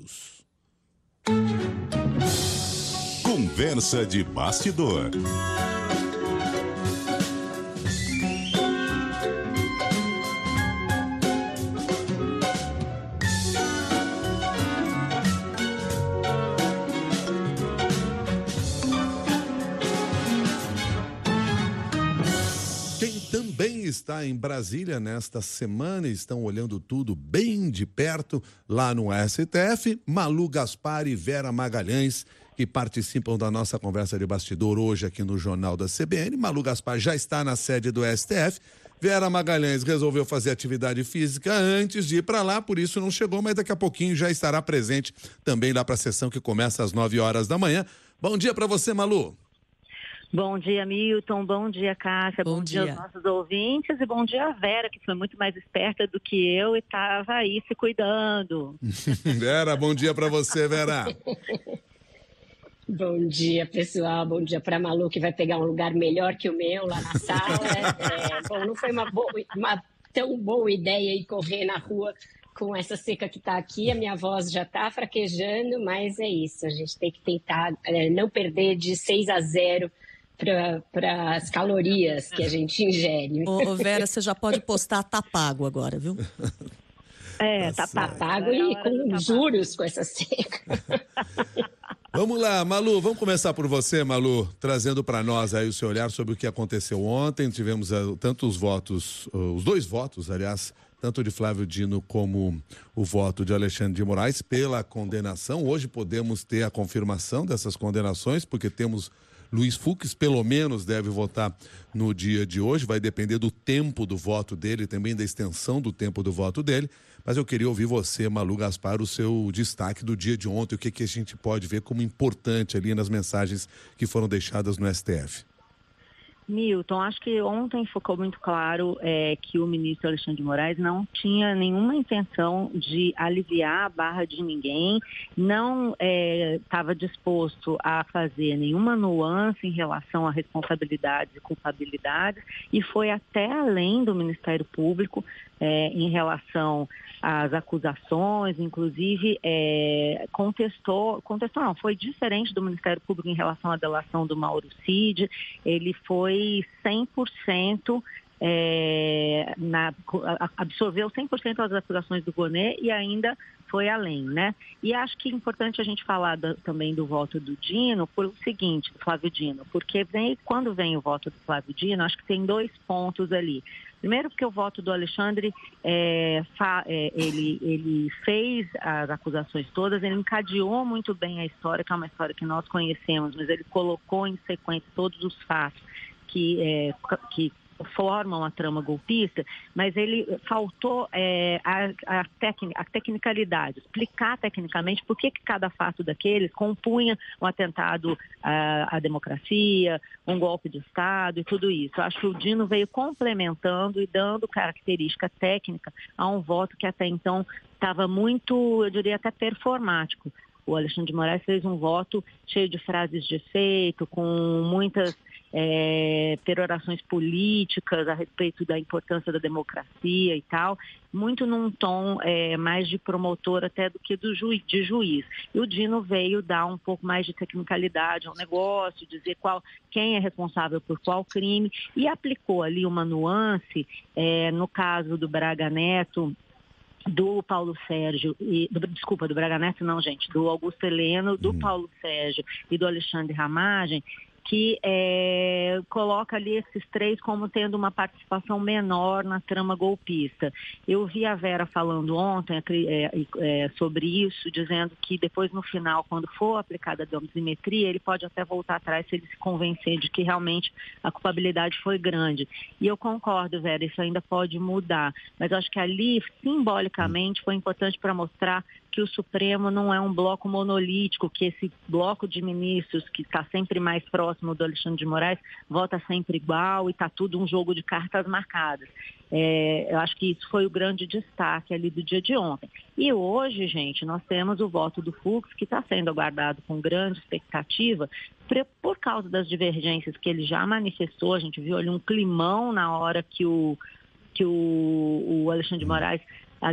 minutos. Conversa de bastidor. Está em Brasília nesta semana, estão olhando tudo bem de perto lá no STF, Malu Gaspar e Vera Magalhães, que participam da nossa conversa de bastidor hoje aqui no Jornal da CBN. Malu Gaspar já está na sede do STF, Vera Magalhães resolveu fazer atividade física antes de ir para lá, por isso não chegou, mas daqui a pouquinho já estará presente também lá para a sessão que começa às 9 horas da manhã. Bom dia para você, Malu. Bom dia, Milton. Bom dia, Cássia. Bom dia aos nossos ouvintes e bom dia a Vera, que foi muito mais esperta do que eu e estava aí se cuidando. Vera, bom dia para você, Vera. Bom dia, pessoal. Bom dia para a Malu, que vai pegar um lugar melhor que o meu lá na sala. Bom, não foi uma tão boa ideia ir correr na rua com essa seca que está aqui. A minha voz já está fraquejando, mas é isso. A gente tem que tentar não perder de 6-0 para as calorias que a gente ingere. Ô Vera, você já pode postar tá pago agora, viu? Tá pago e com juros com essa seca. Vamos lá, Malu, vamos começar por você, Malu, trazendo para nós aí o seu olhar sobre o que aconteceu ontem. Tivemos tanto os dois votos, aliás, tanto de Flávio Dino como o voto de Alexandre de Moraes pela condenação. Hoje podemos ter a confirmação dessas condenações, porque temos Luiz Fux, pelo menos, deve votar no dia de hoje. Vai depender do tempo do voto dele, também da extensão do tempo do voto dele. Mas eu queria ouvir você, Malu Gaspar, o seu destaque do dia de ontem, o que a gente pode ver como importante ali nas mensagens que foram deixadas no STF. Milton, acho que ontem ficou muito claro que o ministro Alexandre de Moraes não tinha nenhuma intenção de aliviar a barra de ninguém, não estava disposto a fazer nenhuma nuance em relação a responsabilidades e culpabilidades e foi até além do Ministério Público em relação às acusações, inclusive foi diferente do Ministério Público em relação à delação do Mauro Cid. Ele foi 100%, absorveu 100% as acusações do Gonê e ainda foi além, né? E acho que é importante a gente falar também do voto do Dino, por o seguinte, Flávio Dino, porque quando vem o voto do Flávio Dino, acho que tem 2 pontos ali. Primeiro, porque o voto do Alexandre, ele fez as acusações todas, ele encadeou muito bem a história, que é uma história que nós conhecemos, mas ele colocou em sequência todos os fatos que formam a trama golpista, mas ele faltou a tecnicalidade, explicar tecnicamente por que cada fato daqueles compunha um atentado à democracia, um golpe de Estado e tudo isso. Eu acho que o Dino veio complementando e dando característica técnica a um voto que até então estava muito, eu diria até performático. O Alexandre de Moraes fez um voto cheio de frases de efeito, com muitas perorações políticas a respeito da importância da democracia e tal, muito num tom mais de promotor até do que de juiz. E o Dino veio dar um pouco mais de tecnicalidade ao negócio, dizer quem é responsável por qual crime, e aplicou ali uma nuance, no caso do Braga Neto, do Paulo Sérgio, do Braga Neto não, gente, do Augusto Heleno, do Paulo Sérgio e do Alexandre Ramagem, que coloca ali esses 3 como tendo uma participação menor na trama golpista. Eu vi a Vera falando ontem sobre isso, dizendo que depois no final, quando for aplicada a dosimetria, ele pode até voltar atrás se ele se convencer de que realmente a culpabilidade foi grande. E eu concordo, Vera, isso ainda pode mudar, mas eu acho que ali, simbolicamente, foi importante para mostrar que o Supremo não é um bloco monolítico, que esse bloco de ministros que está sempre mais próximo do Alexandre de Moraes vota sempre igual e está tudo um jogo de cartas marcadas. Eu acho que isso foi o grande destaque ali do dia de ontem. E hoje, gente, nós temos o voto do Fux, que está sendo aguardado com grande expectativa, por causa das divergências que ele já manifestou. A gente viu ali um climão na hora que o Alexandre de Moraes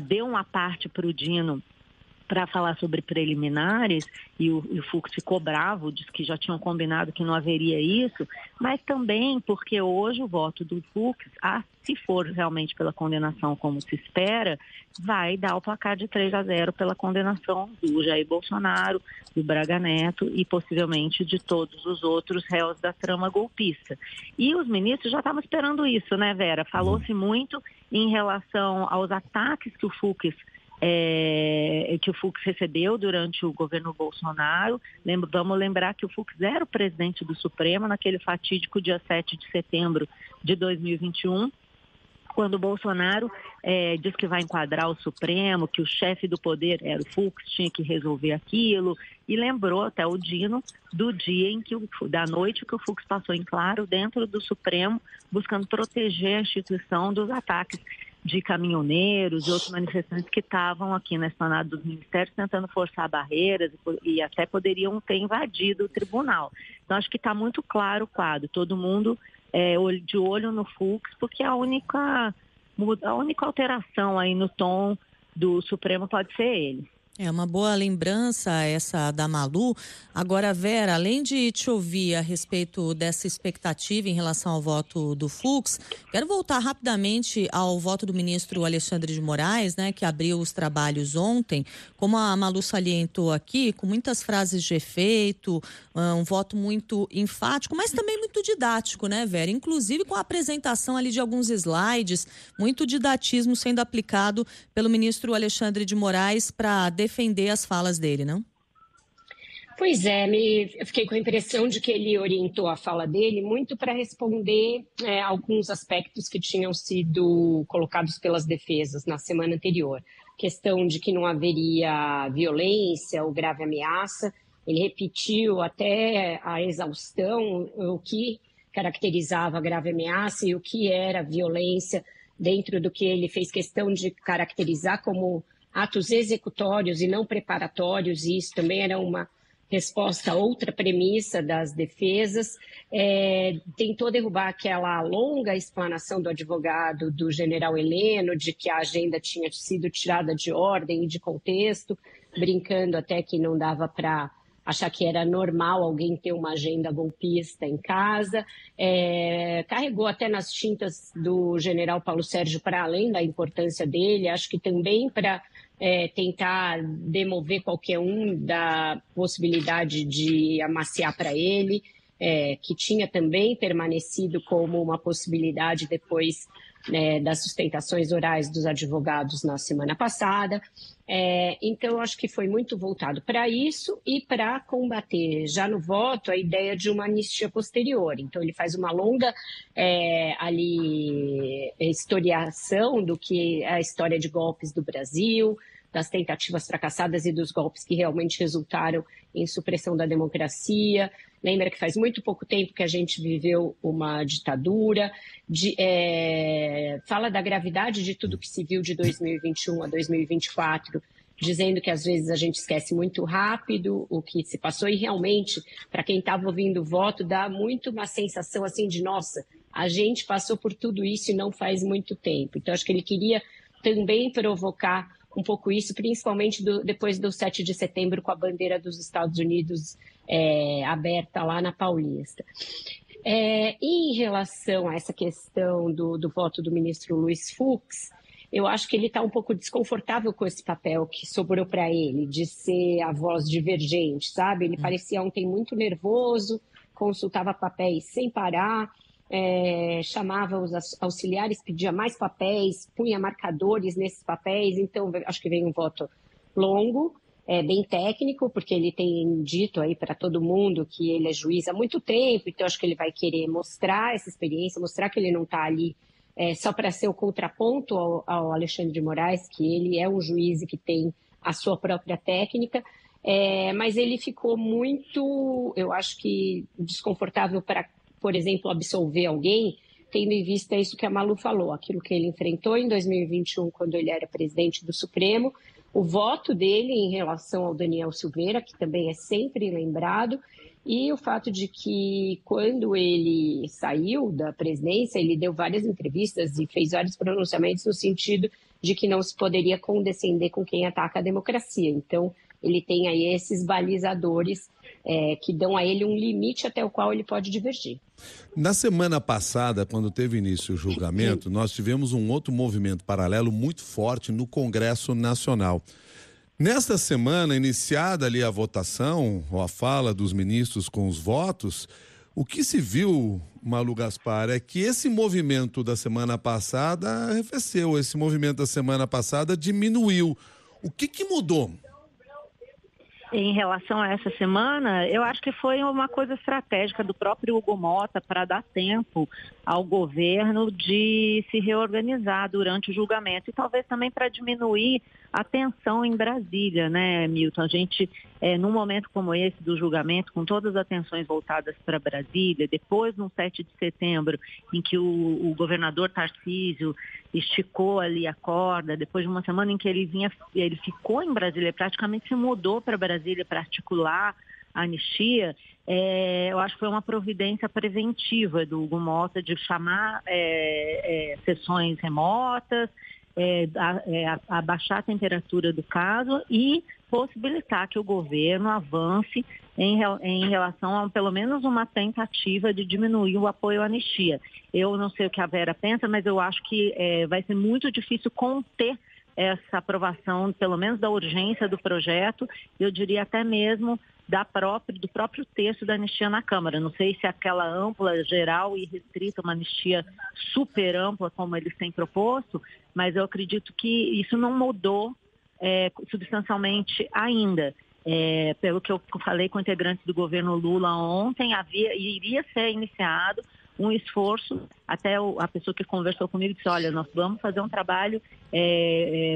deu uma parte para o Dino para falar sobre preliminares, e o Fux ficou bravo, disse que já tinham combinado que não haveria isso, mas também porque hoje o voto do Fux, se for realmente pela condenação como se espera, vai dar o placar de 3-0 pela condenação do Jair Bolsonaro, do Braga Neto e possivelmente de todos os outros réus da trama golpista. E os ministros já estavam esperando isso, né, Vera? Falou-se muito em relação aos ataques que o Fux recebeu durante o governo Bolsonaro. Vamos lembrar que o Fux era o presidente do Supremo naquele fatídico dia 7 de setembro de 2021, quando o Bolsonaro diz que vai enquadrar o Supremo, que o chefe do poder era o Fux, tinha que resolver aquilo, e lembrou até o Dino do dia da noite que o Fux passou em claro dentro do Supremo, buscando proteger a instituição dos ataques de caminhoneiros e outros manifestantes que estavam aqui na esplanada dos ministérios tentando forçar barreiras e até poderiam ter invadido o tribunal. Então, acho que está muito claro o quadro. Todo mundo de olho no Fux, porque a única alteração aí no tom do Supremo pode ser ele. É uma boa lembrança essa da Malu. Agora, Vera, além de te ouvir a respeito dessa expectativa em relação ao voto do Fux, quero voltar rapidamente ao voto do ministro Alexandre de Moraes, né, que abriu os trabalhos ontem. Como a Malu salientou aqui, com muitas frases de efeito, um voto muito enfático, mas também muito didático, né, Vera? Inclusive com a apresentação ali de alguns slides, muito didatismo sendo aplicado pelo ministro Alexandre de Moraes para defender as falas dele, não? Pois é, eu fiquei com a impressão de que ele orientou a fala dele muito para responder alguns aspectos que tinham sido colocados pelas defesas na semana anterior. Questão de que não haveria violência ou grave ameaça. Ele repetiu até a exaustão o que caracterizava a grave ameaça e o que era violência, dentro do que ele fez questão de caracterizar como atos executórios e não preparatórios, e isso também era uma resposta a outra premissa das defesas. Tentou derrubar aquela longa explanação do advogado, do general Heleno, de que a agenda tinha sido tirada de ordem e de contexto, brincando até que não dava para achar que era normal alguém ter uma agenda golpista em casa. Carregou até nas tintas do general Paulo Sérgio para além da importância dele, acho que também para tentar demover qualquer um da possibilidade de amaciar para ele, que tinha também permanecido como uma possibilidade depois das sustentações orais dos advogados na semana passada. Então, eu acho que foi muito voltado para isso e para combater já no voto a ideia de uma anistia posterior. Então, ele faz uma longa historiação do que é a história de golpes do Brasil, das tentativas fracassadas e dos golpes que realmente resultaram em supressão da democracia. Lembra que faz muito pouco tempo que a gente viveu uma ditadura, fala da gravidade de tudo que se viu de 2021 a 2024, dizendo que às vezes a gente esquece muito rápido o que se passou e realmente, para quem estava ouvindo o voto, dá muito uma sensação assim de, nossa, a gente passou por tudo isso e não faz muito tempo. Então, acho que ele queria também provocar um pouco isso, principalmente depois do 7 de setembro, com a bandeira dos Estados Unidos aberta lá na Paulista. Em relação a essa questão do voto do ministro Luiz Fux, eu acho que ele está um pouco desconfortável com esse papel que sobrou para ele, de ser a voz divergente, sabe? Ele parecia ontem muito nervoso, consultava papéis sem parar, chamava os auxiliares, pedia mais papéis, punha marcadores nesses papéis. Então, acho que vem um voto longo, bem técnico, porque ele tem dito aí para todo mundo que ele é juiz há muito tempo, então acho que ele vai querer mostrar essa experiência, mostrar que ele não está ali só para ser o contraponto ao Alexandre de Moraes, que ele é um juiz e que tem a sua própria técnica, mas ele ficou muito, eu acho que, desconfortável para, por exemplo, absolver alguém, tendo em vista isso que a Malu falou, aquilo que ele enfrentou em 2021, quando ele era presidente do Supremo, o voto dele em relação ao Daniel Silveira, que também é sempre lembrado, e o fato de que, quando ele saiu da presidência, ele deu várias entrevistas e fez vários pronunciamentos no sentido de que não se poderia condescender com quem ataca a democracia. Então, ele tem aí esses balizadores que dão a ele um limite até o qual ele pode divergir. Na semana passada, quando teve início o julgamento, nós tivemos um outro movimento paralelo muito forte no Congresso Nacional. Nesta semana, iniciada ali a votação, ou a fala dos ministros com os votos, o que se viu, Malu Gaspar, é que esse movimento da semana passada arrefeceu, esse movimento da semana passada diminuiu. O que mudou? Em relação a essa semana, eu acho que foi uma coisa estratégica do próprio Hugo Mota para dar tempo ao governo de se reorganizar durante o julgamento e talvez também para diminuir a tensão em Brasília, né, Milton? A gente, num momento como esse do julgamento, com todas as atenções voltadas para Brasília, depois no 7 de setembro, em que o governador Tarcísio esticou ali a corda, depois de uma semana em que ele ficou em Brasília, praticamente se mudou para Brasília para articular a anistia, eu acho que foi uma providência preventiva do Hugo Mota de chamar sessões remotas, abaixar a temperatura do caso e possibilitar que o governo avance em relação a pelo menos uma tentativa de diminuir o apoio à anistia. Eu não sei o que a Vera pensa, mas eu acho que vai ser muito difícil conter essa aprovação, pelo menos da urgência do projeto, eu diria até mesmo do próprio texto da anistia na Câmara. Não sei se aquela ampla, geral e restrita, uma anistia super ampla como eles têm proposto, mas eu acredito que isso não mudou substancialmente ainda. Pelo que eu falei com integrantes do governo Lula ontem, iria ser iniciado um esforço, até a pessoa que conversou comigo disse, olha, nós vamos fazer um trabalho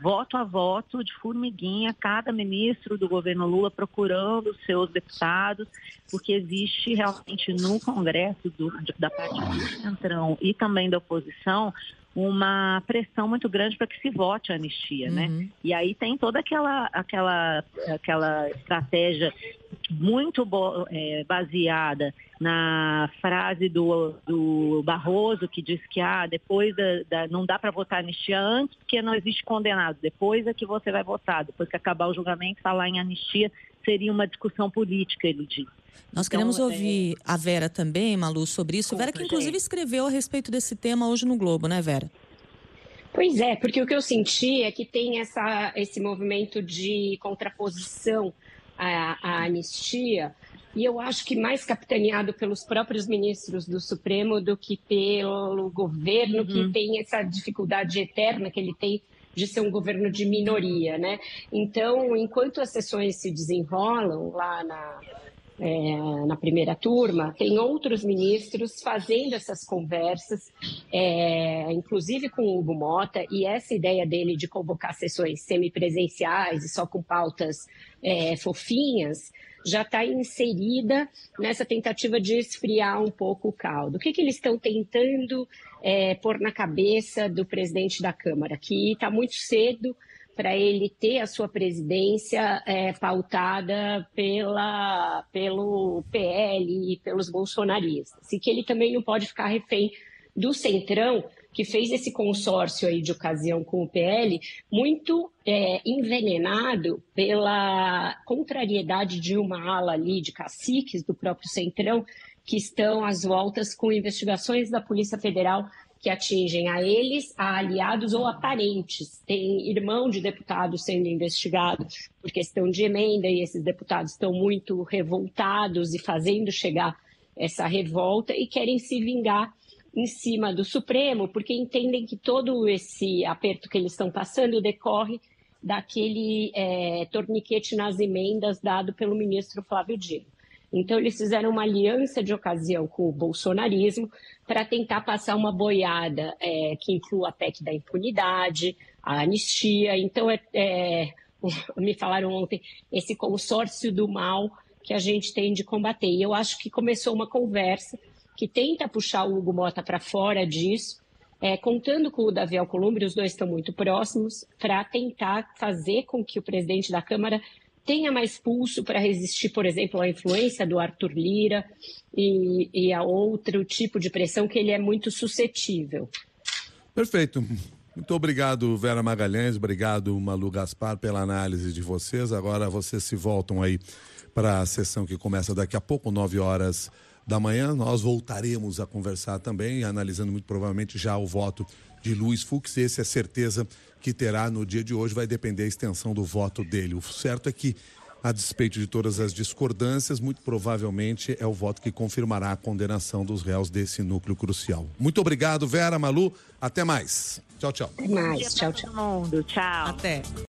voto a voto, de formiguinha, cada ministro do governo Lula procurando os seus deputados, porque existe realmente no Congresso, da parte do Centrão e também da oposição, uma pressão muito grande para que se vote a anistia, né? E aí tem toda aquela estratégia muito baseada na frase do Barroso, que diz que depois não dá para votar anistia antes, porque não existe condenado. Depois é que você vai votar, depois que acabar o julgamento, falar em anistia seria uma discussão política, ele diz. Nós queremos ouvir a Vera também, Malu, sobre isso. Vera, que inclusive escreveu a respeito desse tema hoje no Globo, né, Vera? Pois é, porque o que eu senti é que tem esse movimento de contraposição à anistia, e eu acho que mais capitaneado pelos próprios ministros do Supremo do que pelo governo, que tem essa dificuldade eterna que ele tem de ser um governo de minoria, né? Então, enquanto as sessões se desenrolam lá na primeira turma, tem outros ministros fazendo essas conversas, inclusive com o Hugo Mota, e essa ideia dele de convocar sessões semipresenciais e só com pautas fofinhas, já está inserida nessa tentativa de esfriar um pouco o caldo. O que eles estão tentando pôr na cabeça do presidente da Câmara? Que está muito cedo para ele ter a sua presidência pautada pelo PL e pelos bolsonaristas. E que ele também não pode ficar refém do Centrão, que fez esse consórcio aí de ocasião com o PL, muito envenenado pela contrariedade de uma ala ali de caciques do próprio Centrão, que estão às voltas com investigações da Polícia Federal que atingem a eles, a aliados ou a parentes. Tem irmão de deputado sendo investigado por questão de emenda e esses deputados estão muito revoltados e fazendo chegar essa revolta e querem se vingar em cima do Supremo, porque entendem que todo esse aperto que eles estão passando decorre daquele torniquete nas emendas dado pelo ministro Flávio Dino. Então, eles fizeram uma aliança de ocasião com o bolsonarismo para tentar passar uma boiada que inclua a PEC da impunidade, a anistia. Então, me falaram ontem, esse consórcio do mal que a gente tem de combater. E eu acho que começou uma conversa que tenta puxar o Hugo Mota para fora disso, contando com o Davi Alcolumbre, os dois estão muito próximos, para tentar fazer com que o presidente da Câmara tenha mais pulso para resistir, por exemplo, à influência do Arthur Lira e a outro tipo de pressão que ele é muito suscetível. Perfeito. Muito obrigado, Vera Magalhães, obrigado, Malu Gaspar, pela análise de vocês. Agora vocês se voltam aí para a sessão que começa daqui a pouco, 9h da manhã. Nós voltaremos a conversar também, analisando muito provavelmente já o voto de Luiz Fux. Esse é certeza que terá no dia de hoje, vai depender da extensão do voto dele. O certo é que, a despeito de todas as discordâncias, muito provavelmente é o voto que confirmará a condenação dos réus desse núcleo crucial. Muito obrigado, Vera, Malu. Até mais. Tchau, tchau. Até mais. Tchau, tchau. Todo mundo. Tchau. Até.